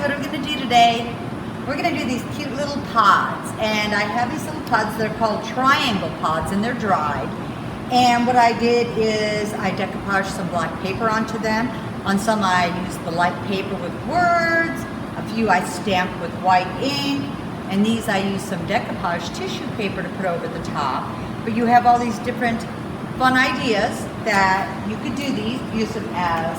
what are we gonna do today? We're gonna do these cute little pods, and I have these little pods that are called triangle pods, and they're dried. And what I did is I decoupaged some black paper onto them. On some I used the light paper with words, a few I stamped with white ink, and these I used some decoupage tissue paper to put over the top. But you have all these different fun ideas that you could do these, use them as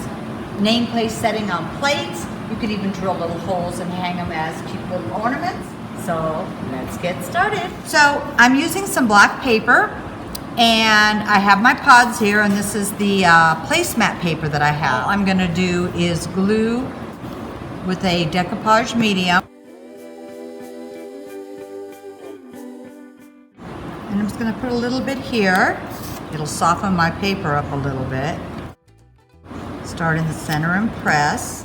nameplate setting on plates. You could even drill little holes and hang them as cute little ornaments. So let's get started. So I'm using some black paper, and I have my pods here, and this is the placemat paper that I have. All I'm gonna do is glue with a decoupage medium. And I'm just gonna put a little bit here. It'll soften my paper up a little bit. Start in the center and press.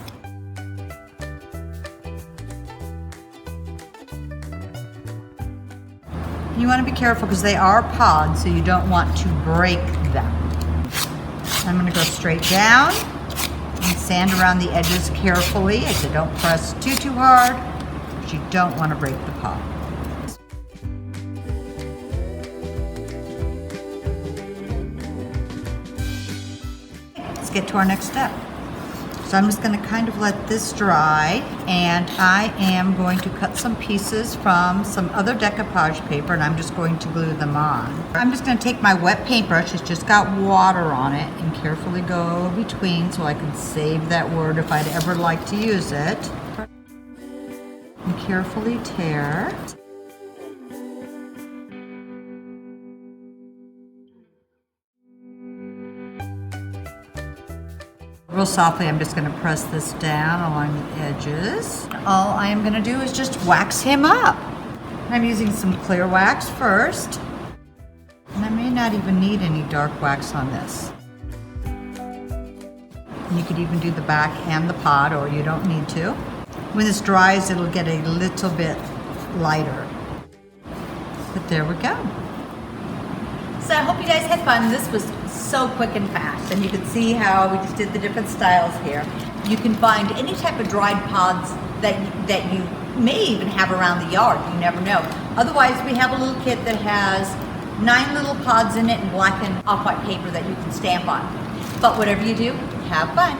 You want to be careful because they are pods, so you don't want to break them. I'm going to go straight down and sand around the edges carefully. I said don't press too hard because you don't want to break the pod. Let's get to our next step. So I'm just going to kind of let this dry, and I am going to cut some pieces from some other decoupage paper, and I'm just going to glue them on. I'm just going to take my wet paintbrush, it's just got water on it, and carefully go between so I can save that word if I'd ever like to use it. And carefully tear. Real softly, I'm just going to press this down along the edges. All I am going to do is just wax him up. I'm using some clear wax first, and I may not even need any dark wax on this. You could even do the back and the pod, or you don't need to. When this dries, it'll get a little bit lighter. But there we go. So I hope you guys had fun. This was so quick and fast, and you can see how we just did the different styles here. You can find any type of dried pods that you may even have around the yard. You never know. Otherwise, we have a little kit that has 9 little pods in it and black and off-white paper that you can stamp on. But whatever you do, have fun.